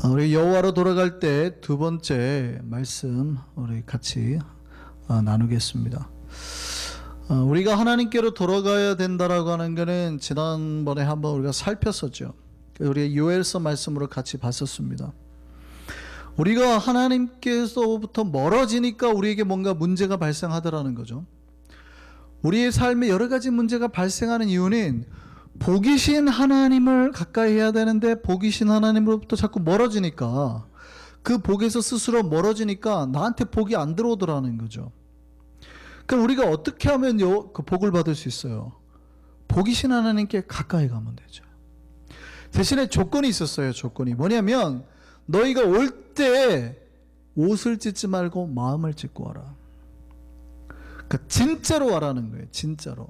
우리 여호와로 돌아갈 때 두 번째 말씀 우리 같이 나누겠습니다. 우리가 하나님께로 돌아가야 된다라고 하는 것은 지난번에 한번 우리가 살폈었죠. 우리 요엘서 말씀으로 같이 봤었습니다. 우리가 하나님께서부터 멀어지니까 우리에게 뭔가 문제가 발생하더라는 거죠. 우리의 삶에 여러 가지 문제가 발생하는 이유는 복이신 하나님을 가까이 해야 되는데 복이신 하나님으로부터 자꾸 멀어지니까, 그 복에서 스스로 멀어지니까 나한테 복이 안 들어오더라는 거죠. 그럼 우리가 어떻게 하면 그 복을 받을 수 있어요? 복이신 하나님께 가까이 가면 되죠. 대신에 조건이 있었어요. 조건이 뭐냐면, 너희가 올 때 옷을 찢지 말고 마음을 찢고 와라. 그러니까 진짜로 와라는 거예요. 진짜로.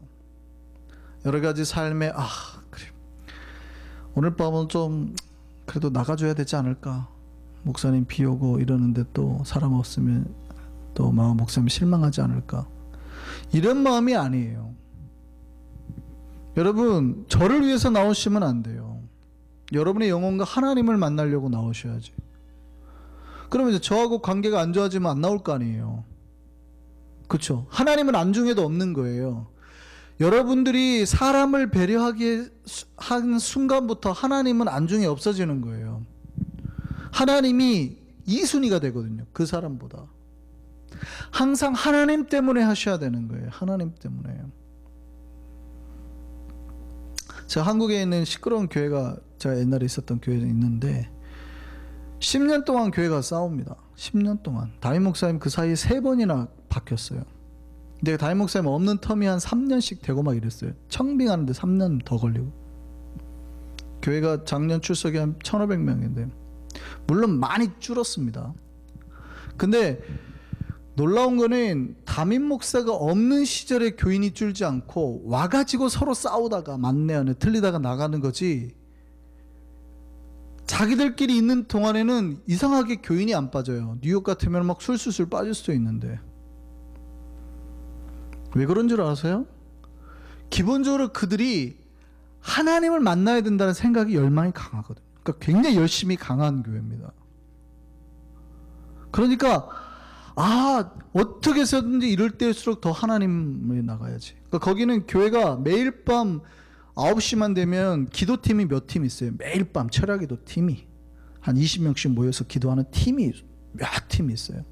여러 가지 삶에 그래, 오늘 밤은 좀 그래도 나가줘야 되지 않을까, 목사님 비 오고 이러는데 또 사람 없으면 또 목사님 실망하지 않을까, 이런 마음이 아니에요. 여러분, 저를 위해서 나오시면 안 돼요. 여러분의 영혼과 하나님을 만나려고 나오셔야지. 그러면 이제 저하고 관계가 안 좋아지면 안 나올 거 아니에요. 그렇죠? 하나님은 안중에도 없는 거예요. 여러분들이 사람을 배려하기 한 순간부터 하나님은 안중에 없어지는 거예요. 하나님이 2순위가 되거든요. 그 사람보다. 항상 하나님 때문에 하셔야 되는 거예요. 하나님 때문에. 제가 한국에 있는 시끄러운 교회가, 제가 옛날에 있었던 교회에 있는데 10년 동안 교회가 싸웁니다. 10년 동안. 담임 목사님 그 사이에 3번이나 바뀌었어요. 근데 담임 목사님 없는 텀이 한 3년씩 되고 막 이랬어요. 청빙하는데 3년 더 걸리고. 교회가 작년 출석이 한 1,500명인데 물론 많이 줄었습니다. 근데 놀라운 거는 담임 목사가 없는 시절에 교인이 줄지 않고 와가지고 서로 싸우다가 맞네 안 해 틀리다가 나가는 거지, 자기들끼리 있는 동안에는 이상하게 교인이 안 빠져요. 뉴욕 같으면 막 술술술 빠질 수도 있는데. 왜 그런 줄 아세요? 기본적으로 그들이 하나님을 만나야 된다는 생각이, 열망이 강하거든요. 그러니까 굉장히 열심히 강한 교회입니다. 그러니까 어떻게 해서든지 이럴 때일수록 더 하나님을 나가야지. 그러니까 거기는 교회가 매일 밤 9시만 되면 기도팀이 몇 팀 있어요. 매일 밤 철야기도 팀이 한 20명씩 모여서 기도하는 팀이 몇 팀이 있어요.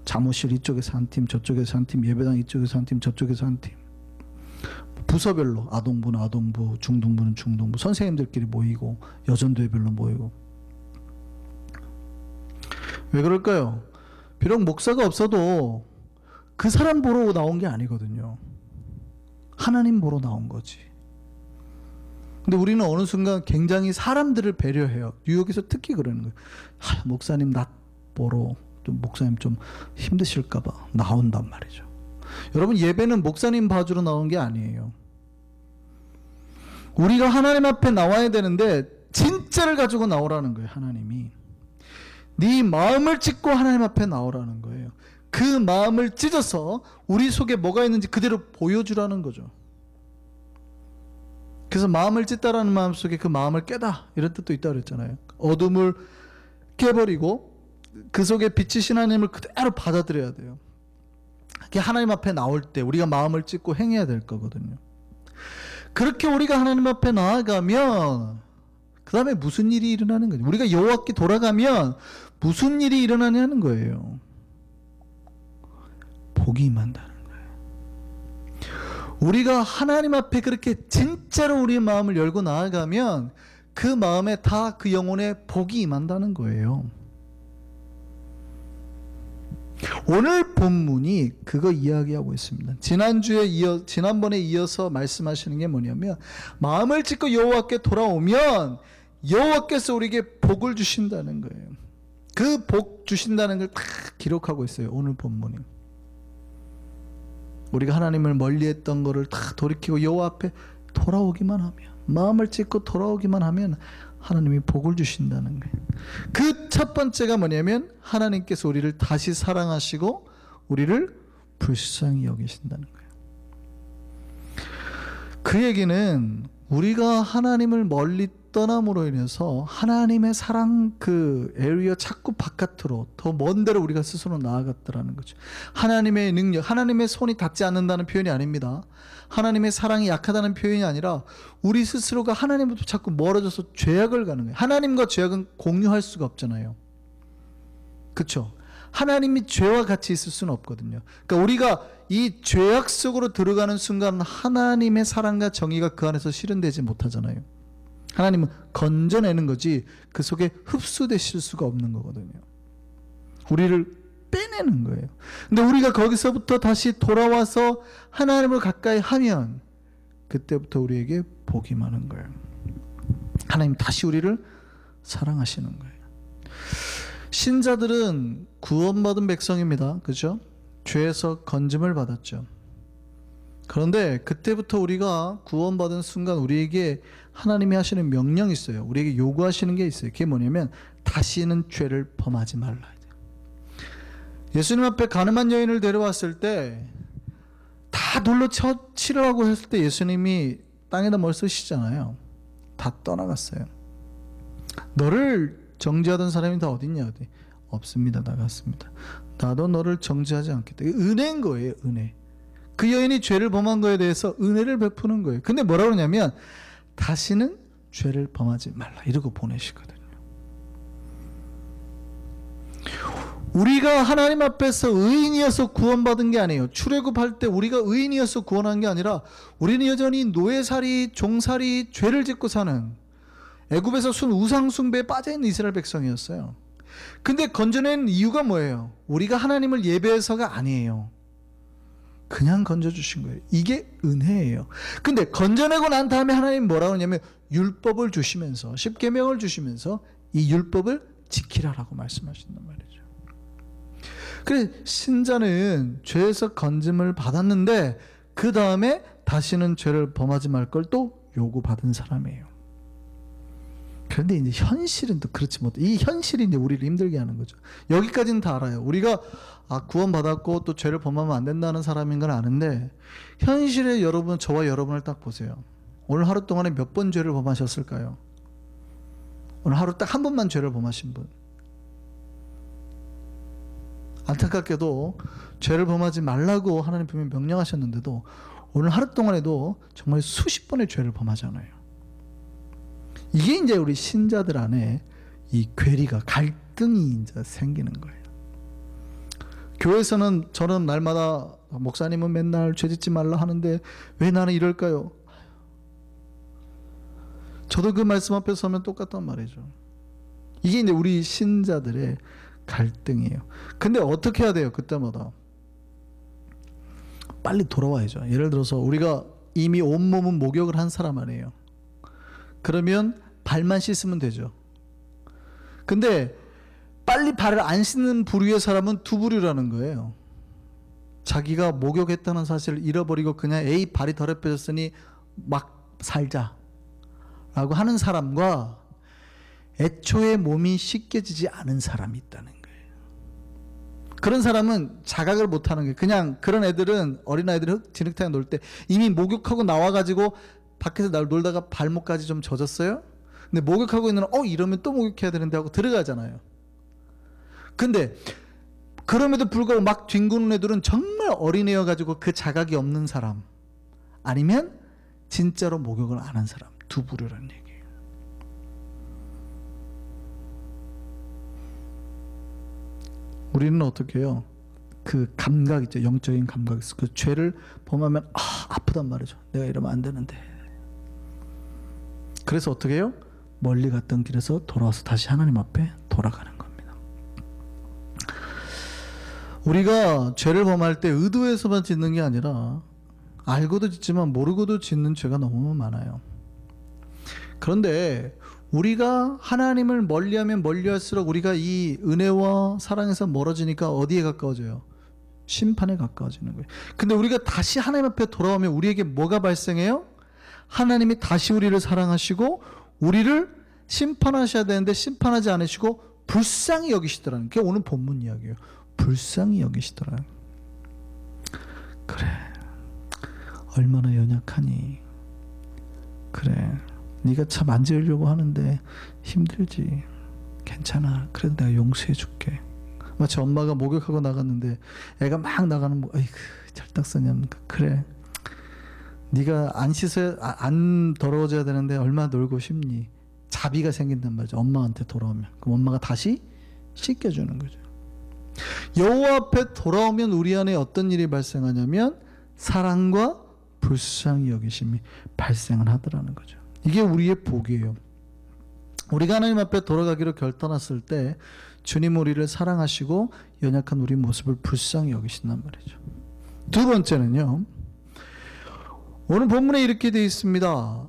사무실 이쪽에서 한 팀, 저쪽에서 한 팀, 예배당 이쪽에서 한 팀, 저쪽에서 한 팀. 부서별로 아동부는 아동부, 중동부는 중동부, 선생님들끼리 모이고 여전도회별로 모이고. 왜 그럴까요? 비록 목사가 없어도 그 사람 보러 나온 게 아니거든요. 하나님 보러 나온 거지. 근데 우리는 어느 순간 굉장히 사람들을 배려해요. 뉴욕에서 특히 그러는 거예요. 목사님 낮 보러, 좀 목사님 좀 힘드실까봐 나온단 말이죠. 여러분, 예배는 목사님 봐주러 나온 게 아니에요. 우리가 하나님 앞에 나와야 되는데 진짜를 가지고 나오라는 거예요. 하나님이 네 마음을 찢고 하나님 앞에 나오라는 거예요. 그 마음을 찢어서 우리 속에 뭐가 있는지 그대로 보여주라는 거죠. 그래서 마음을 찢다라는 마음 속에 그 마음을 깨다, 이런 뜻도 있다고 그랬잖아요. 어둠을 깨버리고 그 속에 빛이신 하나님을 그대로 받아들여야 돼요. 그게 하나님 앞에 나올 때 우리가 마음을 찢고 행해야 될 거거든요. 그렇게 우리가 하나님 앞에 나아가면 그 다음에 무슨 일이 일어나는 거죠? 우리가 여호와께 돌아가면 무슨 일이 일어나냐는 거예요. 복이 임한다는 거예요. 우리가 하나님 앞에 그렇게 진짜로 우리의 마음을 열고 나아가면 그 마음에 다 그 영혼에 복이 임한다는 거예요. 오늘 본문이 그거 이야기하고 있습니다. 지난번에 이어서 말씀하시는 게 뭐냐면, 마음을 찢고 여호와께 돌아오면 여호와께서 우리에게 복을 주신다는 거예요. 그 복 주신다는 걸 다 기록하고 있어요. 오늘 본문이. 우리가 하나님을 멀리했던 거를 다 돌이키고 여호와 앞에 돌아오기만 하면, 마음을 찢고 돌아오기만 하면 하나님이 복을 주신다는 거예요. 그 첫 번째가 뭐냐면, 하나님께서 우리를 다시 사랑하시고 우리를 불쌍히 여기신다는 거예요. 그 얘기는 우리가 하나님을 멀리 떠남으로 인해서 하나님의 사랑 그 에리어 자꾸 바깥으로 더 먼 데로 우리가 스스로 나아갔더라는 거죠. 하나님의 능력, 하나님의 손이 닿지 않는다는 표현이 아닙니다. 하나님의 사랑이 약하다는 표현이 아니라 우리 스스로가 하나님부터 자꾸 멀어져서 죄악을 가는 거예요. 하나님과 죄악은 공유할 수가 없잖아요. 그렇죠? 하나님이 죄와 같이 있을 수는 없거든요. 그러니까 우리가 이 죄악 속으로 들어가는 순간 하나님의 사랑과 정의가 그 안에서 실현되지 못하잖아요. 하나님은 건져내는 거지 그 속에 흡수되실 수가 없는 거거든요. 우리를 빼내는 거예요. 근데 우리가 거기서부터 다시 돌아와서 하나님을 가까이 하면 그때부터 우리에게 복이 많은 거예요. 하나님 다시 우리를 사랑하시는 거예요. 신자들은 구원받은 백성입니다. 그죠? 죄에서 건짐을 받았죠. 그런데 그때부터 우리가 구원받은 순간 우리에게 하나님이 하시는 명령이 있어요. 우리에게 요구하시는 게 있어요. 그게 뭐냐면 다시는 죄를 범하지 말라. 예수님 앞에 가늠한 여인을 데려왔을 때 다 돌로 치라고 했을 때 예수님이 땅에다 뭘 쓰시잖아요. 다 떠나갔어요. 너를 정죄하던 사람이 다 어딨냐? 어디? 없습니다. 나갔습니다. 나도 너를 정죄하지 않겠다. 은혜인 거예요. 은혜. 그 여인이 죄를 범한 거에 대해서 은혜를 베푸는 거예요. 근데 뭐라고 그러냐면 다시는 죄를 범하지 말라 이러고 보내시거든요. 우리가 하나님 앞에서 의인이어서 구원받은 게 아니에요. 출애굽할 때 우리가 의인이어서 구원한 게 아니라 우리는 여전히 노예살이, 종살이, 죄를 짓고 사는 애굽에서 순 우상 숭배에 빠져있는 이스라엘 백성이었어요. 근데 건져낸 이유가 뭐예요? 우리가 하나님을 예배해서가 아니에요. 그냥 건져주신 거예요. 이게 은혜예요. 근데 건져내고 난 다음에 하나님 뭐라고 하냐면 율법을 주시면서 십계명을 주시면서 이 율법을 지키라라고 말씀하신단 말이죠. 그래 신자는 죄에서 건짐을 받았는데 그 다음에 다시는 죄를 범하지 말 걸 또 요구받은 사람이에요. 그런데 이제 현실은 또 그렇지 못해. 이 현실이 이제 우리를 힘들게 하는 거죠. 여기까지는 다 알아요. 우리가 구원받았고 또 죄를 범하면 안 된다는 사람인 건 아는데 현실에 여러분, 저와 여러분을 딱 보세요. 오늘 하루 동안에 몇 번 죄를 범하셨을까요? 오늘 하루 딱 한 번만 죄를 범하신 분. 안타깝게도 죄를 범하지 말라고 하나님 분명히 명령하셨는데도 오늘 하루 동안에도 정말 수십 번의 죄를 범하잖아요. 이게 이제 우리 신자들 안에 이 괴리가, 갈등이 이제 생기는 거예요. 교회에서는 저는 날마다 목사님은 맨날 죄 짓지 말라 하는데 왜 나는 이럴까요? 저도 그 말씀 앞에 서면 똑같단 말이죠. 이게 이제 우리 신자들의 갈등이에요. 근데 어떻게 해야 돼요? 그때마다 빨리 돌아와야죠. 예를 들어서 우리가 이미 온몸은 목욕을 한 사람 아니에요. 그러면 발만 씻으면 되죠. 근데 빨리 발을 안 씻는 부류의 사람은 두 부류라는 거예요. 자기가 목욕했다는 사실을 잃어버리고 그냥 에이 발이 더럽혀졌으니 막 살자 라고 하는 사람과 애초에 몸이 씻겨지지 않은 사람이 있다는 거예요. 그런 사람은 자각을 못하는 거예요. 그냥 그런 애들은 어린아이들이 진흙탕에 놀 때 이미 목욕하고 나와가지고 밖에서 놀다가 발목까지 좀 젖었어요. 근데 목욕하고 있는 이러면 또 목욕해야 되는데 하고 들어가잖아요. 근데 그럼에도 불구하고 막 뒹구는 애들은 정말 어린애여가지고 그 자각이 없는 사람 아니면 진짜로 목욕을 안 한 사람, 두 부류라는 얘기예요. 우리는 어떻게 해요? 그 감각 있죠. 영적인 감각 있어. 그 죄를 범하면 아프단 말이죠. 내가 이러면 안 되는데. 그래서 어떻게 해요? 멀리 갔던 길에서 돌아와서 다시 하나님 앞에 돌아가는 겁니다. 우리가 죄를 범할 때 의도해서만 짓는 게 아니라 알고도 짓지만 모르고도 짓는 죄가 너무 많아요. 그런데 우리가 하나님을 멀리하면 멀리할수록 우리가 이 은혜와 사랑에서 멀어지니까 어디에 가까워져요? 심판에 가까워지는 거예요. 근데 우리가 다시 하나님 앞에 돌아오면 우리에게 뭐가 발생해요? 하나님이 다시 우리를 사랑하시고 우리를 심판하셔야 되는데 심판하지 않으시고 불쌍히 여기시더라는 게 오늘 본문 이야기예요. 불쌍히 여기시더라. 그래, 얼마나 연약하니. 그래, 네가 차 만지려고 하는데 힘들지. 괜찮아. 그래도 내가 용서해 줄게. 마치 엄마가 목욕하고 나갔는데 애가 막 나가는 아이고 철딱서냐. 그래. 네가 안 더러워져야 되는데 얼마나 놀고 싶니? 자비가 생긴단 말이죠. 엄마한테 돌아오면. 그럼 엄마가 다시 씻겨주는 거죠. 여호와 앞에 돌아오면 우리 안에 어떤 일이 발생하냐면 사랑과 불쌍히 여기심이 발생을 하더라는 거죠. 이게 우리의 복이에요. 우리가 하나님 앞에 돌아가기로 결단했을 때 주님 우리를 사랑하시고 연약한 우리 모습을 불쌍히 여기신단 말이죠. 두 번째는요. 오늘 본문에 이렇게 되어 있습니다.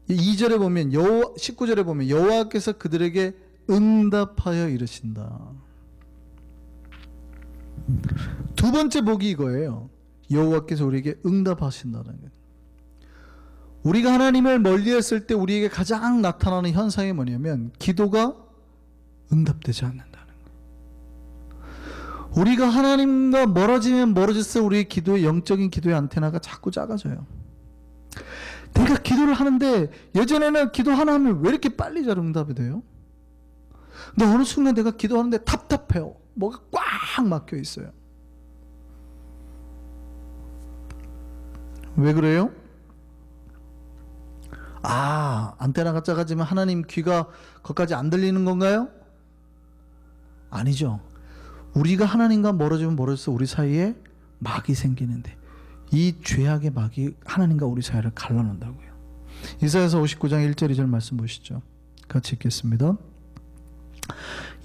2절에 보면 19절에 보면 여호와께서 그들에게 응답하여 이르신다. 두 번째 복이 이거예요. 여호와께서 우리에게 응답하신다는 거예요. 우리가 하나님을 멀리했을 때 우리에게 가장 나타나는 현상이 뭐냐면 기도가 응답되지 않는다는 거예요. 우리가 하나님과 멀어지면 멀어질수록 우리의 기도의 영적인 기도의 안테나가 자꾸 작아져요. 내가 기도를 하는데 예전에는 기도 하나 하면 왜 이렇게 빨리 잘 응답이 돼요? 근데 어느 순간 내가 기도하는데 답답해요. 뭐가 꽉 막혀 있어요. 왜 그래요? 안테나가 작아지면 하나님 귀가 거기까지 안 들리는 건가요? 아니죠. 우리가 하나님과 멀어지면 멀어질수록 우리 사이에 막이 생기는데 이 죄악의 막이 하나님과 우리 사이를 갈라놓는다고요. 이사야서 59장 1절 2절 말씀 보시죠. 같이 읽겠습니다.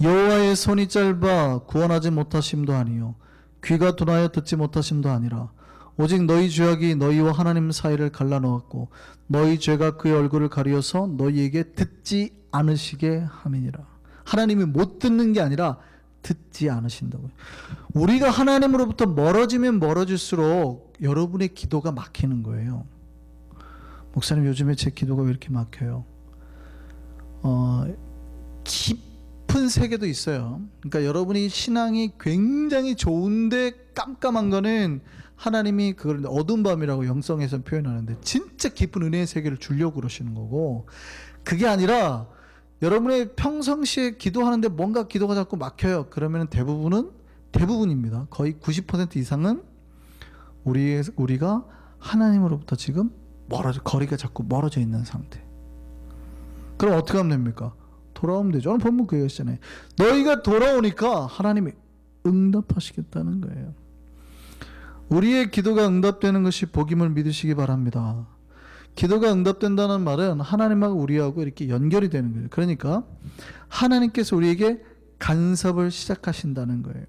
여호와의 손이 짧아 구원하지 못하심도 아니요 귀가 둔하여 듣지 못하심도 아니라 오직 너희 죄악이 너희와 하나님 사이를 갈라놓았고 너희 죄가 그의 얼굴을 가리어서 너희에게 듣지 않으시게 함이니라. 하나님이 못 듣는 게 아니라 듣지 않으신다고요. 우리가 하나님으로부터 멀어지면 멀어질수록 여러분의 기도가 막히는 거예요. 목사님 요즘에 제 기도가 왜 이렇게 막혀요? 깊은 세계도 있어요. 그러니까 여러분이 신앙이 굉장히 좋은데 깜깜한 거는 하나님이 그걸 어두운 밤이라고 영성에서 표현하는데 진짜 깊은 은혜의 세계를 주려고 그러시는 거고, 그게 아니라 여러분의 평상시에 기도하는데 뭔가 기도가 자꾸 막혀요. 그러면 대부분입니다. 거의 90% 이상은 우리가 하나님으로부터 지금 거리가 자꾸 멀어져 있는 상태. 그럼 어떻게 하면 됩니까? 돌아오면 되죠. 오늘 본문 그 얘기했잖아요. 너희가 돌아오니까 하나님이 응답하시겠다는 거예요. 우리의 기도가 응답되는 것이 복임을 믿으시기 바랍니다. 기도가 응답된다는 말은 하나님하고 우리하고 이렇게 연결이 되는 거예요. 그러니까 하나님께서 우리에게 간섭을 시작하신다는 거예요.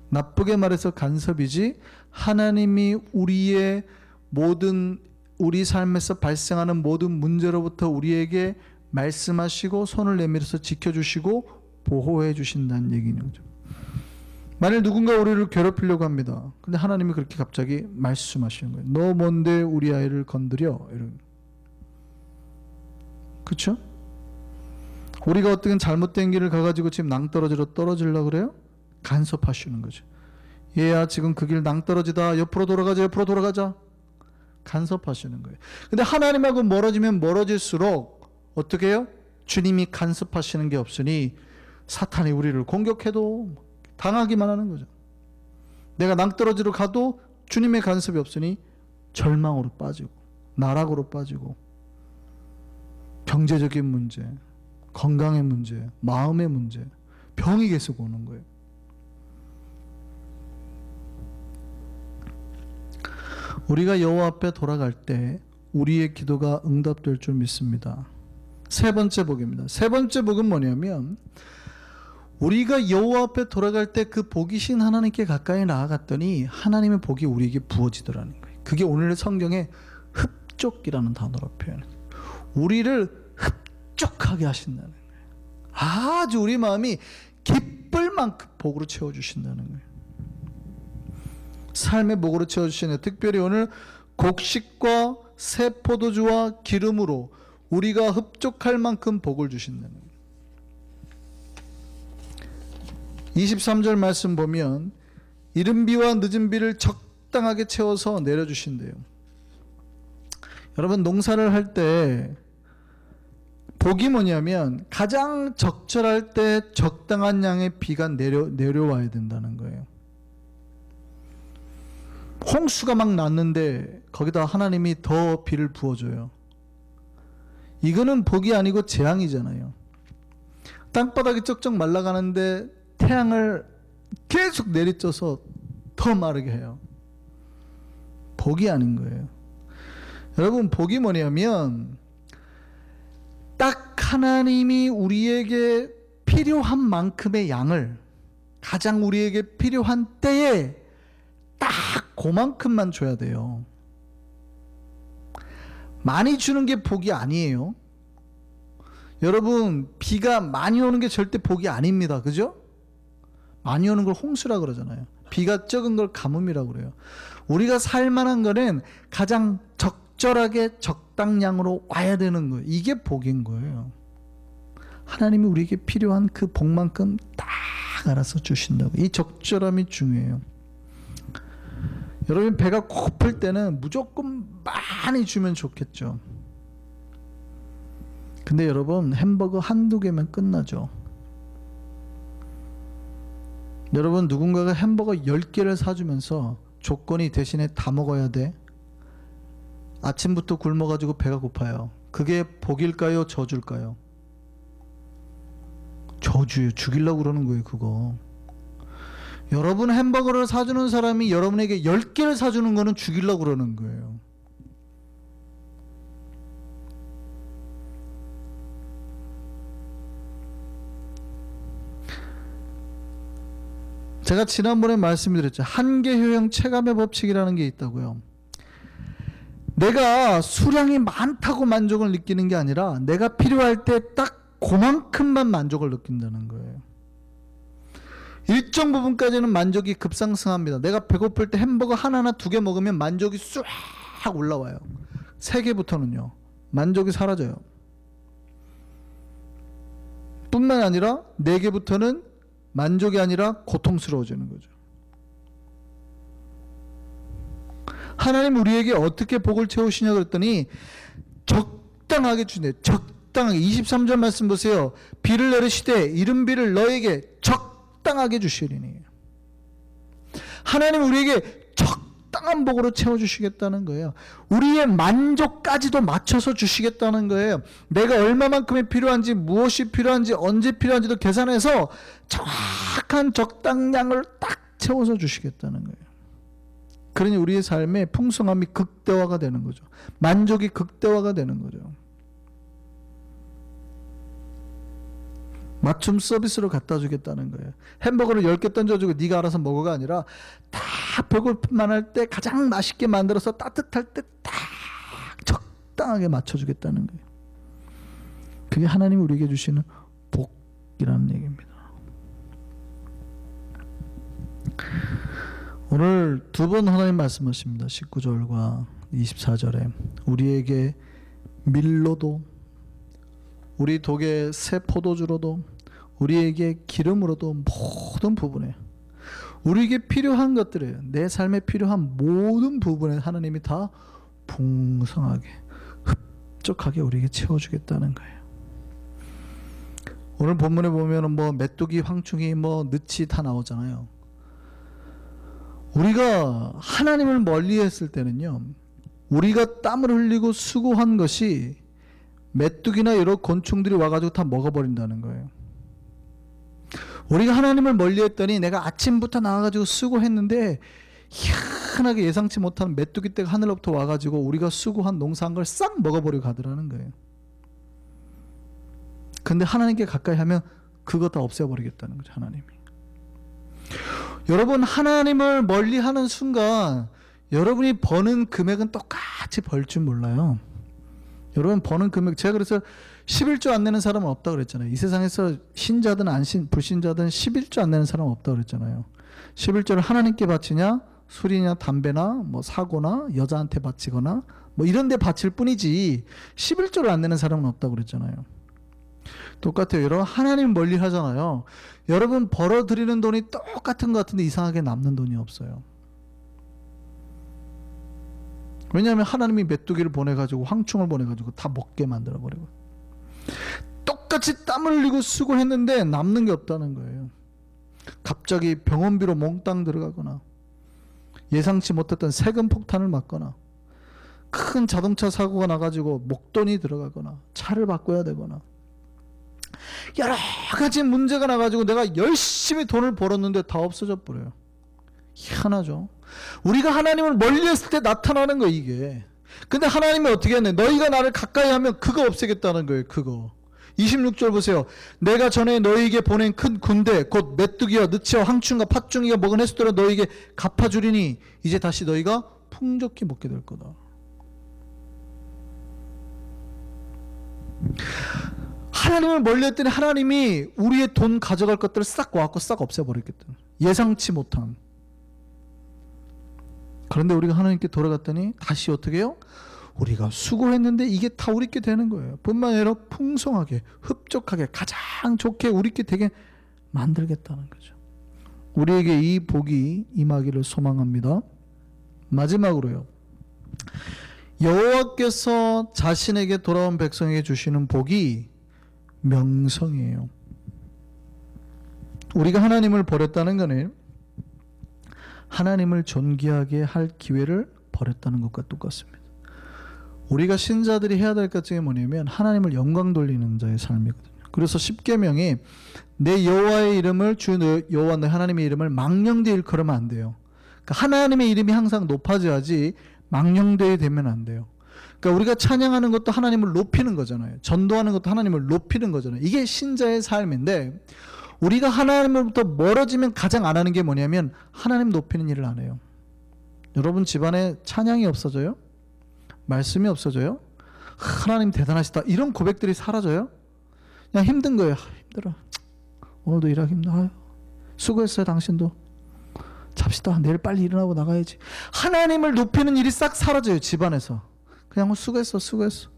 나쁘게 말해서 간섭이지, 하나님이 우리 삶에서 발생하는 모든 문제로부터 우리에게 말씀하시고 손을 내밀어서 지켜주시고 보호해 주신다는 얘기인 거죠. 만일 누군가 우리를 괴롭히려고 합니다. 근데 하나님이 그렇게 갑자기 말씀하시는 거예요. 너 뭔데 우리 아이를 건드려? 이런. 그렇죠? 우리가 어떻게 잘못된 길을 가가지고 지금 낭떠러지로 떨어지려고 그래요? 간섭하시는 거죠. 얘야 지금 그 길 낭떠러지다. 옆으로 돌아가자. 간섭하시는 거예요. 근데 하나님하고 멀어지면 멀어질수록 어떻게 해요? 주님이 간섭하시는 게 없으니 사탄이 우리를 공격해도 당하기만 하는 거죠. 내가 낭떠러지로 가도 주님의 간섭이 없으니 절망으로 빠지고 나락으로 빠지고 경제적인 문제, 건강의 문제, 마음의 문제, 병이 계속 오는 거예요. 우리가 여호와 앞에 돌아갈 때 우리의 기도가 응답될 줄 믿습니다. 세 번째 복입니다. 세 번째 복은 뭐냐면 우리가 여호와 앞에 돌아갈 때 그 복이신 하나님께 가까이 나아갔더니 하나님의 복이 우리에게 부어지더라는 거예요. 그게 오늘 성경에 흡족이라는 단어로 표현해요. 우리를 흡족하게 하신다는 거예요. 아주 우리 마음이 기쁠 만큼 복으로 채워주신다는 거예요. 삶의 복으로 채워주시는, 특별히 오늘 곡식과 새 포도주와 기름으로 우리가 흡족할 만큼 복을 주신다는 거예요. 23절 말씀 보면 이른 비와 늦은 비를 적당하게 채워서 내려주신대요. 여러분 농사를 할 때 복이 뭐냐면 가장 적절할 때 적당한 양의 비가 내려와야 된다는 거예요. 홍수가 막 났는데 거기다 하나님이 더 비를 부어줘요. 이거는 복이 아니고 재앙이잖아요. 땅바닥이 쩍쩍 말라가는데 태양을 계속 내리쳐서 더 마르게 해요. 복이 아닌 거예요. 여러분, 복이 뭐냐면 딱 하나님이 우리에게 필요한 만큼의 양을 가장 우리에게 필요한 때에 딱 그만큼만 줘야 돼요. 많이 주는 게 복이 아니에요. 여러분, 비가 많이 오는 게 절대 복이 아닙니다. 그죠? 많이 오는 걸 홍수라 그러잖아요. 비가 적은 걸 가뭄이라고 그래요. 우리가 살만한 거는 가장 적절하게 적당량으로 와야 되는 거예요. 이게 복인 거예요. 하나님이 우리에게 필요한 그 복만큼 딱 알아서 주신다고. 이 적절함이 중요해요. 여러분, 배가 고플 때는 무조건 많이 주면 좋겠죠. 근데 여러분, 햄버거 한두 개면 끝나죠. 여러분, 누군가가 햄버거 10개를 사주면서 조건이 대신에 다 먹어야 돼. 아침부터 굶어가지고 배가 고파요. 그게 복일까요? 저주일까요? 저주예요. 죽이려고 그러는 거예요, 그거. 여러분 햄버거를 사주는 사람이 여러분에게 10개를 사주는 거는 죽이려고 그러는 거예요. 제가 지난번에 말씀드렸죠. 한계효용 체감의 법칙이라는 게 있다고요. 내가 수량이 많다고 만족을 느끼는 게 아니라 내가 필요할 때 딱 그만큼만 만족을 느낀다는 거예요. 일정 부분까지는 만족이 급상승합니다. 내가 배고플 때 햄버거 하나나 2개 먹으면 만족이 쑥 올라와요. 3개부터는요. 만족이 사라져요. 뿐만 아니라 4개부터는 만족이 아니라 고통스러워지는 거죠. 하나님 우리에게 어떻게 복을 채우시냐 그랬더니 적당하게 주네. 적당하게. 23절 말씀 보세요. 비를 내리시되 이른 비를 너에게 적당하게 주시리니. 하나님 우리에게 적당한 복으로 채워주시겠다는 거예요. 우리의 만족까지도 맞춰서 주시겠다는 거예요. 내가 얼마만큼이 필요한지, 무엇이 필요한지, 언제 필요한지도 계산해서 정확한 적당량을 딱 채워서 주시겠다는 거예요. 그러니 우리의 삶의 풍성함이 극대화가 되는 거죠. 만족이 극대화가 되는 거죠. 맞춤 서비스로 갖다 주겠다는 거예요. 햄버거를 10개 던져주고 네가 알아서 먹어가 아니라 다 배고플만 할 때 가장 맛있게 만들어서 따뜻할 때 딱 적당하게 맞춰주겠다는 거예요. 그게 하나님이 우리에게 주시는 복이라는 얘기입니다. 오늘 2번 하나님 말씀하십니다. 19절과 24절에 우리에게 밀로도 우리 독의 새 포도주로도 우리에게 기름으로도 모든 부분에 우리에게 필요한 것들에 내 삶에 필요한 모든 부분에 하나님이 다 풍성하게 흡족하게 우리에게 채워주겠다는 거예요. 오늘 본문에 보면은 뭐 메뚜기, 황충이, 뭐 느치 다 나오잖아요. 우리가 하나님을 멀리했을 때는요, 우리가 땀을 흘리고 수고한 것이 메뚜기나 여러 곤충들이 와가지고 다 먹어버린다는 거예요. 우리가 하나님을 멀리했더니 내가 아침부터 나와가지고 수고했는데 희한하게 예상치 못한 메뚜기 떼가 하늘로부터 와가지고 우리가 수고한 농사한 걸 싹 먹어버리고 가더라는 거예요. 근데 하나님께 가까이 하면 그거 다 없애버리겠다는 거죠, 하나님이. 여러분, 하나님을 멀리하는 순간 여러분이 버는 금액은 똑같이 벌 줄 몰라요. 여러분 버는 금액, 제가 그래서 11조 안 내는 사람은 없다고 그랬잖아요. 이 세상에서 신자든 불신자든 11조 안 내는 사람은 없다고 그랬잖아요. 11조를 하나님께 바치냐, 술이냐, 담배나 뭐 사고나 여자한테 바치거나 뭐 이런 데 바칠 뿐이지 11조를 안 내는 사람은 없다고 그랬잖아요. 똑같아요. 여러분 하나님 멀리 하잖아요. 여러분 벌어들이는 돈이 똑같은 것 같은데 이상하게 남는 돈이 없어요. 왜냐하면 하나님이 메뚜기를 보내가지고 황충을 보내가지고 다 먹게 만들어버리고, 똑같이 땀 흘리고 수고했는데 남는 게 없다는 거예요. 갑자기 병원비로 몽땅 들어가거나 예상치 못했던 세금 폭탄을 맞거나 큰 자동차 사고가 나가지고 목돈이 들어가거나 차를 바꿔야 되거나 여러 가지 문제가 나가지고 내가 열심히 돈을 벌었는데 다 없어져 버려요. 희한하죠. 우리가 하나님을 멀리했을 때 나타나는 거예요, 이게. 근데 하나님이 어떻게 했네? 너희가 나를 가까이 하면 그거 없애겠다는 거예요. 그거. 26절 보세요. 내가 전에 너희에게 보낸 큰 군대 곧 메뚜기와 느치와 황충과 팥중이가 먹은 해수들을 너희에게 갚아주리니 이제 다시 너희가 풍족히 먹게 될 거다. 하나님을 멀리했더니 하나님이 우리의 돈 가져갈 것들을 싹 와갖고 싹 없애버렸겠다. 예상치 못한. 그런데 우리가 하나님께 돌아갔더니 다시 어떻게 해요? 우리가 수고했는데 이게 다 우리께 되는 거예요. 뿐만 아니라 풍성하게 흡족하게 가장 좋게 우리께 되게 만들겠다는 거죠. 우리에게 이 복이 임하기를 소망합니다. 마지막으로요, 여호와께서 자신에게 돌아온 백성에게 주시는 복이 명성이에요. 우리가 하나님을 버렸다는 것은 하나님을 존귀하게 할 기회를 버렸다는 것과 똑같습니다. 우리가 신자들이 해야 될 것 중에 뭐냐면 하나님을 영광 돌리는 자의 삶이거든요. 그래서 십계명에 내 여호와의 이름을 주 여호와 내 하나님의 이름을 망령되이 일컬으면 안 돼요. 그러니까 하나님의 이름이 항상 높아져야지 망령되이 되면 안 돼요. 그러니까 우리가 찬양하는 것도 하나님을 높이는 거잖아요. 전도하는 것도 하나님을 높이는 거잖아요. 이게 신자의 삶인데 우리가 하나님으로부터 멀어지면 가장 안 하는 게 뭐냐면 하나님 높이는 일을 안 해요. 여러분 집안에 찬양이 없어져요? 말씀이 없어져요? 하나님 대단하시다 이런 고백들이 사라져요? 그냥 힘든 거예요. 힘들어. 오늘도 일하기 힘들어요. 수고했어요. 당신도. 잡시다. 내일 빨리 일어나고 나가야지. 하나님을 높이는 일이 싹 사라져요. 집안에서. 그냥 뭐 수고했어.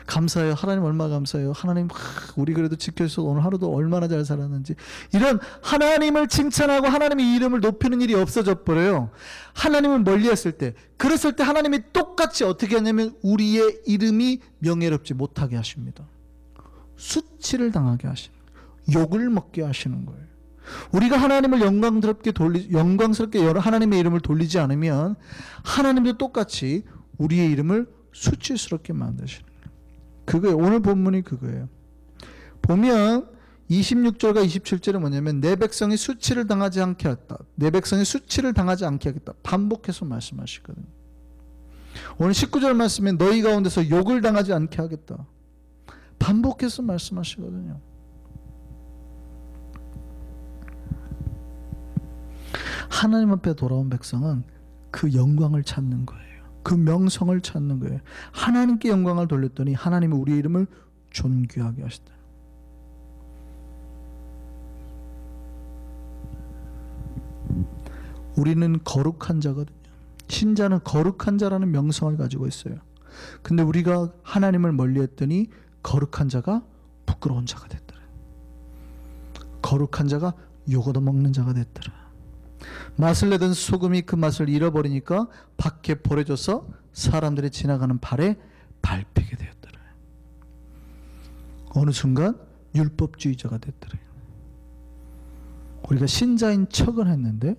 감사해요. 하나님 얼마나 감사해요. 하나님 우리 그래도 지켜주셔서 오늘 하루도 얼마나 잘 살았는지. 이런 하나님을 칭찬하고 하나님의 이름을 높이는 일이 없어져 버려요. 하나님을 멀리했을 때. 그랬을 때 하나님이 똑같이 어떻게 하냐면 우리의 이름이 명예롭지 못하게 하십니다. 수치를 당하게 하시는 거예요. 욕을 먹게 하시는 거예요. 우리가 하나님을 영광스럽게 하나님의 이름을 돌리지 않으면 하나님도 똑같이 우리의 이름을 수치스럽게 만드시는 거예요. 그거예요. 오늘 본문이 그거예요. 보면 26절과 27절은 뭐냐면 내 백성이 수치를 당하지 않게 하겠다. 내 백성이 수치를 당하지 않게 하겠다. 반복해서 말씀하시거든요. 오늘 19절 말씀에 너희 가운데서 욕을 당하지 않게 하겠다. 반복해서 말씀하시거든요. 하나님 앞에 돌아온 백성은 그 영광을 찾는 거예요. 그 명성을 찾는 거예요. 하나님께 영광을 돌렸더니 하나님이 우리 이름을 존귀하게 하시다. 우리는 거룩한 자거든요. 신자는 거룩한 자라는 명성을 가지고 있어요. 근데 우리가 하나님을 멀리했더니 거룩한 자가 부끄러운 자가 됐더라. 거룩한 자가 욕 얻어먹는 자가 됐더라. 맛을 내던 소금이 그 맛을 잃어버리니까 밖에 버려져서 사람들이 지나가는 발에 밟히게 되었더라. 어느 순간 율법주의자가 됐더라. 우리가 신자인 척은 했는데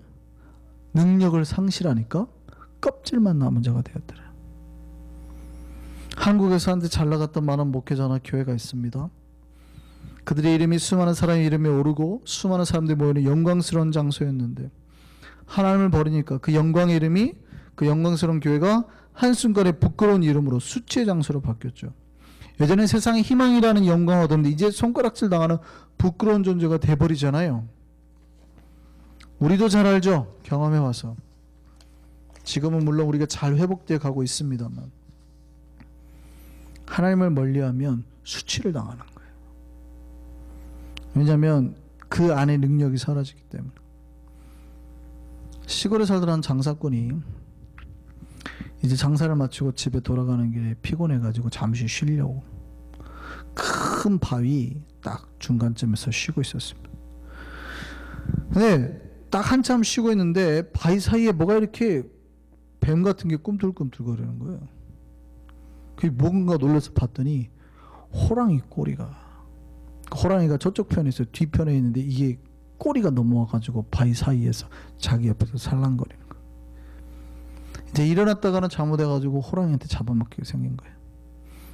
능력을 상실하니까 껍질만 남은 자가 되었더라. 한국에서 한때 잘 나갔던 많은 목회자나 교회가 있습니다. 그들의 이름이 수많은 사람의 이름이 오르고 수많은 사람들이 모이는 영광스러운 장소였는데 하나님을 버리니까 그 영광의 이름이 그 영광스러운 교회가 한순간에 부끄러운 이름으로 수치의 장소로 바뀌었죠. 예전에 세상에 희망이라는 영광을 얻었는데 이제 손가락질 당하는 부끄러운 존재가 돼버리잖아요. 우리도 잘 알죠. 경험해 와서. 지금은 물론 우리가 잘 회복되어 가고 있습니다만 하나님을 멀리하면 수치를 당하는 거예요. 왜냐하면 그 안에 능력이 사라지기 때문에. 시골에 살던 한 장사꾼이 이제 장사를 마치고 집에 돌아가는 길에 피곤해가지고 잠시 쉬려고 큰 바위 딱 중간쯤에서 쉬고 있었습니다. 근데 딱 한참 쉬고 있는데 바위 사이에 뭐가 이렇게 뱀 같은 게 꿈틀꿈틀 거리는 거예요. 그게 뭔가 놀라서 봤더니 호랑이 꼬리가, 호랑이가 저쪽 편에 있어요. 뒤편에 있는데 이게 꼬리가 넘어와가지고 바위 사이에서 자기 옆에서 살랑거리는 거예요. 이제 일어났다가는 잘못해가지고 호랑이한테 잡아먹히게 생긴 거예요.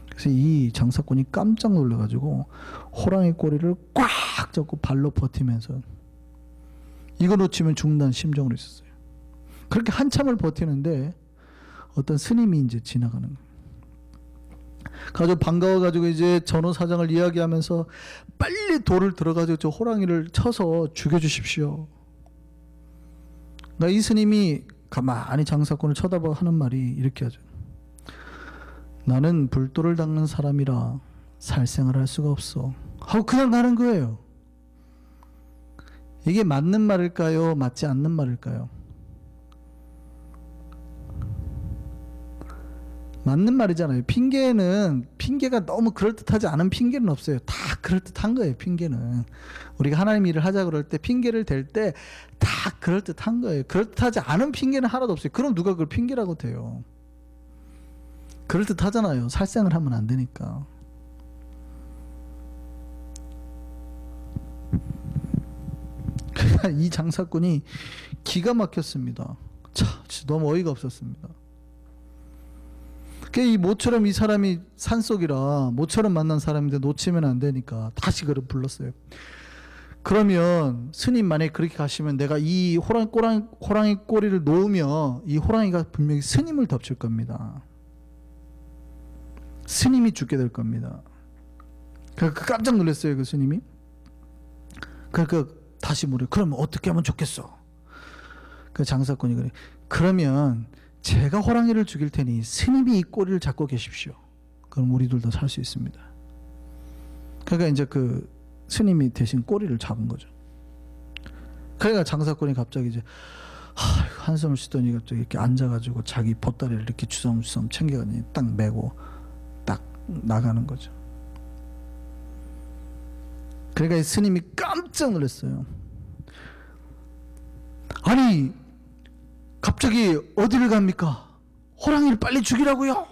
그래서 이 장사꾼이 깜짝 놀라가지고 호랑이 꼬리를 꽉 잡고 발로 버티면서 이거 놓치면 죽는다는 심정으로 있었어요. 그렇게 한참을 버티는데 어떤 스님이 이제 지나가는 거예요. 가지고 반가워가지고 이제 전후 사정을 이야기하면서 빨리 돌을 들어가지고 저 호랑이를 쳐서 죽여주십시오. 그러니까 이 스님이 가만히 장사꾼을 쳐다보고 하는 말이 이렇게 하죠. 나는 불도를 닦는 사람이라 살생을 할 수가 없어. 하고 그냥 가는 거예요. 이게 맞는 말일까요? 맞지 않는 말일까요? 맞는 말이잖아요. 핑계가 너무 그럴듯하지 않은 핑계는 없어요. 다 그럴듯한 거예요. 핑계는 우리가 하나님 일을 하자 그럴 때 핑계를 댈 때 다 그럴듯한 거예요. 그럴듯하지 않은 핑계는 하나도 없어요. 그럼 누가 그걸 핑계라고 돼요? 그럴듯하잖아요. 살생을 하면 안 되니까. 이 장사꾼이 기가 막혔습니다. 참 너무 어이가 없었습니다. 이 모처럼 이 사람이 산속이라 모처럼 만난 사람인데 놓치면 안 되니까 다시 그를 불렀어요. 그러면 스님 만약에 그렇게 가시면 내가 이 호랑이 꼬리를 놓으면 이 호랑이가 분명히 스님을 덮칠 겁니다. 스님이 죽게 될 겁니다. 그러니까 깜짝 놀랐어요. 그 스님이. 그러니까 다시 물어요. 그럼 어떻게 하면 좋겠어? 그 장사꾼이 그래. 그러면 제가 호랑이를 죽일 테니 스님이 이 꼬리를 잡고 계십시오. 그럼 우리들도 살 수 있습니다. 그러니까 이제 그 스님이 대신 꼬리를 잡은 거죠. 그러니까 장사꾼이 갑자기 이제 한숨을 쉬더니 갑자기 이렇게 앉아가지고 자기 보따리를 이렇게 주섬주섬 챙겨가니 딱 메고 딱 나가는 거죠. 그러니까 이 스님이 깜짝 놀랐어요. 아니 갑자기 어디를 갑니까? 호랑이를 빨리 죽이라고요?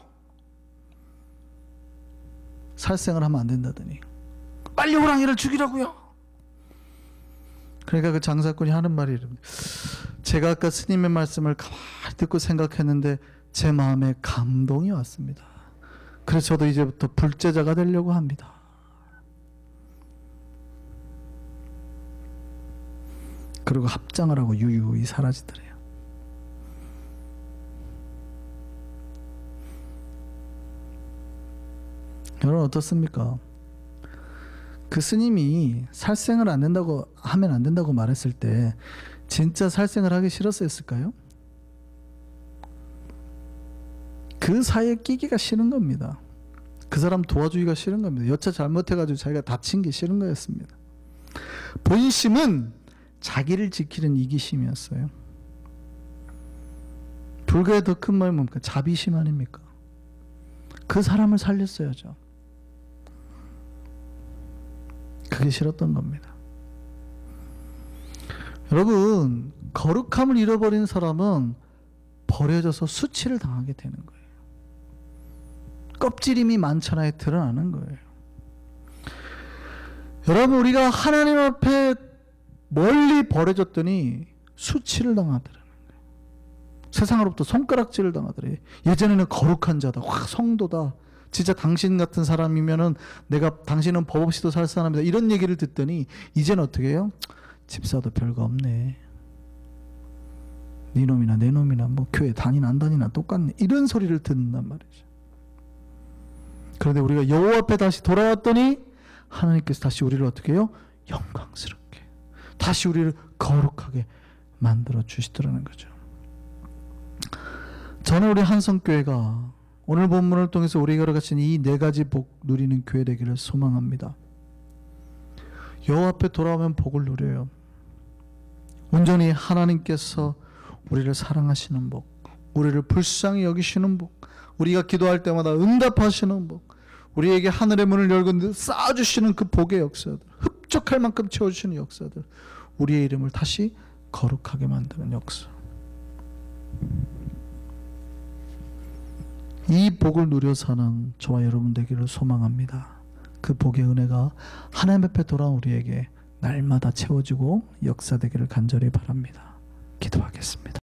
살생을 하면 안 된다더니 빨리 호랑이를 죽이라고요? 그러니까 그 장사꾼이 하는 말이 이럽니다. 제가 아까 스님의 말씀을 가만히 듣고 생각했는데 제 마음에 감동이 왔습니다. 그래서 저도 이제부터 불제자가 되려고 합니다. 그리고 합장을 하고 유유히 사라지더래요. 여러분 어떻습니까? 그 스님이 살생을 안 된다고 하면 안 된다고 말했을 때 진짜 살생을 하기 싫었을까요? 그 사이에 끼기가 싫은 겁니다. 그 사람 도와주기가 싫은 겁니다. 여차 잘못해가지고 자기가 다친 게 싫은 거였습니다. 본심은 자기를 지키는 이기심이었어요. 불교의 더 큰 말은 뭡니까? 자비심 아닙니까? 그 사람을 살렸어야죠. 그게 싫었던 겁니다. 여러분, 거룩함을 잃어버린 사람은 버려져서 수치를 당하게 되는 거예요. 껍질임이 만천하에 드러나는 거예요. 여러분, 우리가 하나님 앞에 멀리 버려졌더니 수치를 당하더라는 거예요. 세상으로부터 손가락질을 당하더래요. 예전에는 거룩한 자다, 성도다, 진짜 당신 같은 사람이면은 내가 당신은 법 없이도 살 사람이다, 이런 얘기를 듣더니 이제는 어떻게 해요? 집사도 별거 없네, 네 놈이나 내 놈이나 뭐 교회 다니나 안 다니나 똑같네, 이런 소리를 듣는단 말이죠. 그런데 우리가 여호와 앞에 다시 돌아왔더니 하나님께서 다시 우리를 어떻게 해요? 영광스럽게 다시 우리를 거룩하게 만들어 주시더라는 거죠. 저는 우리 한성교회가 오늘 본문을 통해서 우리가 가르친 이 네 가지 복 누리는 교회 되기를 소망합니다. 여호와 앞에 돌아오면 복을 누려요. 온전히 하나님께서 우리를 사랑하시는 복, 우리를 불쌍히 여기시는 복, 우리가 기도할 때마다 응답하시는 복, 우리에게 하늘의 문을 열고 쌓아주시는 그 복의 역사들, 흡족할 만큼 채워주시는 역사들, 우리의 이름을 다시 거룩하게 만드는 역사, 이 복을 누려 사는 저와 여러분 되기를 소망합니다. 그 복의 은혜가 하나님 앞에 돌아온 우리에게 날마다 채워지고 역사되기를 간절히 바랍니다. 기도하겠습니다.